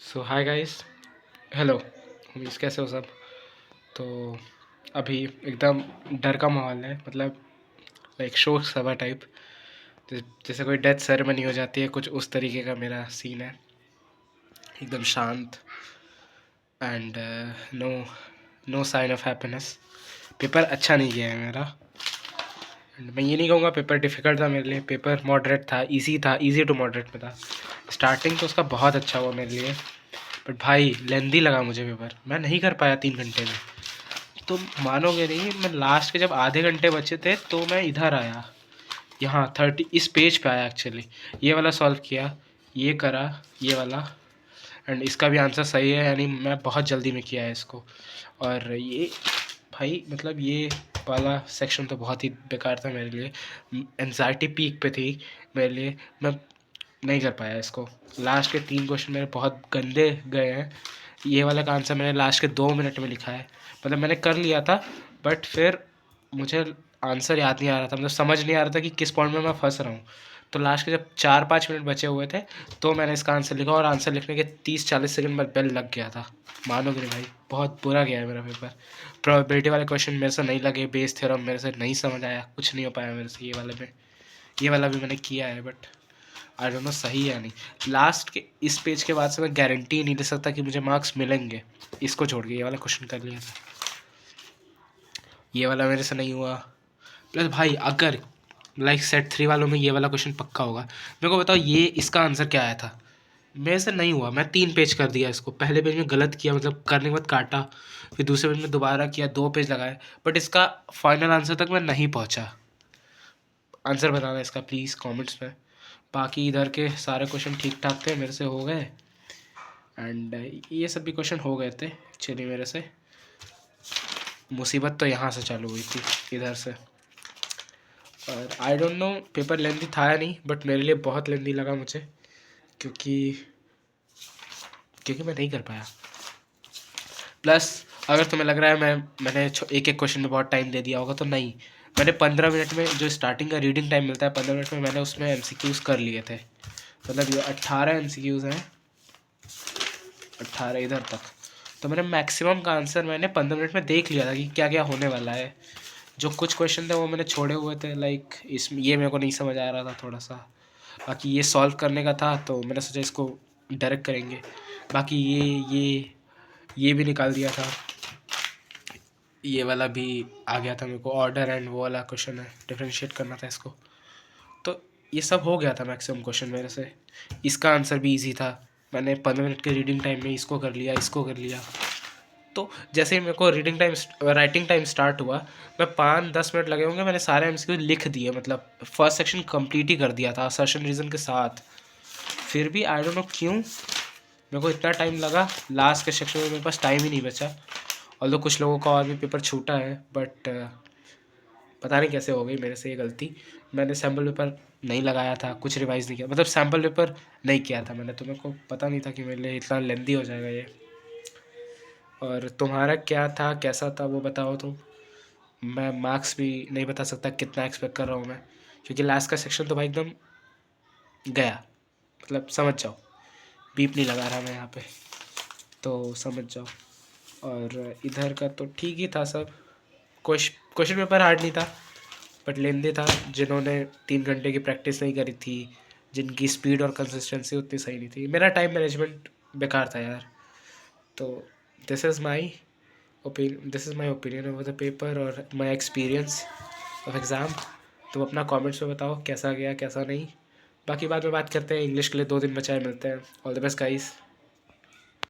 सो hi guys. Hello उमीद, कैसे हो सब? तो अभी एकदम डर का माहौल है, मतलब लाइक शोक सभा टाइप, जैसे कोई डेथ सेरेमनी हो जाती है, कुछ उस तरीके का मेरा सीन है। एकदम शांत and no no sign of happiness. Paper अच्छा नहीं गया है मेरा। And मैं ये नहीं कहूँगा पेपर डिफ़िकल्ट था मेरे लिए, पेपर मॉडरेट था, इजी टू मॉडरेट में था। स्टार्टिंग तो उसका बहुत अच्छा हुआ मेरे लिए, बट भाई लेंदी लगा मुझे पेपर, मैं नहीं कर पाया 3 घंटे में। तो मानोगे नहीं, मैं लास्ट के जब आधे घंटे बचे थे तो मैं इधर आया, यहाँ 30 इस पेज पे आया एक्चुअली। ये वाला सॉल्व किया, ये करा, ये वाला, एंड इसका भी आंसर सही है, यानी मैं बहुत जल्दी में किया है इसको। और ये भाई मतलब ये वाला सेक्शन तो बहुत ही बेकार था मेरे लिए, एनजाइटी पीक पे थी मेरे लिए। मैं नहीं कर पाया इसको। लास्ट के 3 क्वेश्चन मेरे बहुत गंदे गए हैं। ये वाला का आंसर मैंने लास्ट के 2 मिनट में लिखा है, मतलब मैंने कर लिया था, बट फिर मुझे आंसर याद नहीं आ रहा था, मतलब समझ नहीं आ रहा था कि किस पॉइंट में मैं फंस रहा हूँ। तो लास्ट के जब 4-5 मिनट बचे हुए थे तो मैंने इसका आंसर लिखा, और आंसर लिखने के 30-40 सेकंड बाद बेल लग गया था। मानोगे नहीं भाई, बहुत बुरा गया है मेरा पेपर। प्रोबेबिलिटी वाले क्वेश्चन मेरे से नहीं लगे, बेस थ्योरम मेरे से नहीं समझ आया, कुछ नहीं हो पाया मेरे से ये वाले में। ये वाला भी मैंने किया है, बट आई डोंट नो सही है या नहीं। लास्ट के इस पेज के बाद से मैं गारंटी नहीं दे सकता कि मुझे मार्क्स मिलेंगे, इसको छोड़ के। ये वाला क्वेश्चन कर लिया था, ये वाला मेरे से नहीं हुआ। प्लस भाई अगर लाइक सेट 3 वालों में ये वाला क्वेश्चन पक्का होगा, मेरे को बताओ ये इसका आंसर क्या आया था? मेरे से नहीं हुआ। मैं 3 पेज कर दिया इसको, पहले पेज में गलत किया, मतलब करने के बाद काटा, फिर दूसरे पेज में दोबारा किया, 2 पेज लगाए, बट इसका फाइनल आंसर तक मैं नहीं पहुंचा। आंसर बताना इसका प्लीज़ कमेंट्स में। बाकी इधर के सारे क्वेश्चन ठीक ठाक थे, मेरे से हो गए, एंड ये सब भी क्वेश्चन हो गए थे एक्चुअली मेरे से। मुसीबत तो यहाँ से चालू हुई थी, इधर से। और I don't know paper lengthy था या नहीं, बट मेरे लिए बहुत लेंथी लगा मुझे, क्योंकि क्योंकि मैं नहीं कर पाया। प्लस अगर तुम्हें लग रहा है मैंने एक एक क्वेश्चन में बहुत टाइम दे दिया होगा, तो नहीं। मैंने 15 मिनट में, जो स्टार्टिंग का रीडिंग टाइम मिलता है 15 मिनट में, मैंने उसमें एमसीक्यूज़ कर लिए थे। मतलब ये 18 एमसीक्यूज़ हैं, 18 इधर तक। तो मैंने मैक्सिमम का आंसर मैंने 15 मिनट में देख लिया था कि क्या क्या होने वाला है। जो कुछ क्वेश्चन थे वो मैंने छोड़े हुए थे, लाइक इसमें ये मेरे को नहीं समझ आ रहा था थोड़ा सा। बाकी ये सॉल्व करने का था, तो मैंने सोचा इसको डायरेक्ट करेंगे। बाकी ये भी निकाल दिया था, ये वाला भी आ गया था मेरे को। ऑर्डर एंड वो वाला क्वेश्चन है, डिफ्रेंशिएट करना था इसको। तो ये सब हो गया था मैक्सिमम क्वेश्चन मेरे से। इसका आंसर भी इजी था, मैंने 15 मिनट के रीडिंग टाइम में इसको कर लिया, इसको कर लिया। तो जैसे ही मेरे को राइटिंग टाइम स्टार्ट हुआ, मैं 5-10 मिनट लगे होंगे, मैंने सारे एमसीक्यू लिख दिए, मतलब फर्स्ट सेक्शन कंप्लीट ही कर दिया था असर्शन रीज़न के साथ। फिर भी आई डोंट नो क्यों मेरे को इतना टाइम लगा। लास्ट के सेक्शन में मेरे पास टाइम ही नहीं बचा। ऑल्दो कुछ लोगों का और भी पेपर छूटा है, बट पता नहीं कैसे हो गई मेरे से ये गलती। मैंने सैम्पल पेपर नहीं लगाया था, कुछ रिवाइज़ नहीं किया, मतलब सैम्पल पेपर नहीं किया था मैंने, तो मेरे को पता नहीं था कि मेरे लिए इतना लेंदी हो जाएगा ये। और तुम्हारा क्या था, कैसा था वो बताओ तुम। मैं मार्क्स भी नहीं बता सकता कितना एक्सपेक्ट कर रहा हूँ मैं, क्योंकि लास्ट का सेक्शन तो भाई एकदम गया, मतलब समझ जाओ। बीप नहीं लगा रहा मैं यहाँ पे, तो समझ जाओ। और इधर का तो ठीक ही था सब। क्वेश्चन पेपर हार्ड नहीं था, बट लेंदी था। जिन्होंने 3 घंटे की प्रैक्टिस नहीं करी थी, जिनकी स्पीड और कंसिस्टेंसी उतनी सही नहीं थी, मेरा टाइम मैनेजमेंट बेकार था यार। तो this is my opinion over the paper और माई एक्सपीरियंस ऑफ एग्ज़ाम। तुम अपना कमेंट्स में बताओ कैसा गया कैसा नहीं। बाकी बाद में बात करते हैं, इंग्लिश के लिए 2 दिन बचाए, मिलते हैं। All the best guys.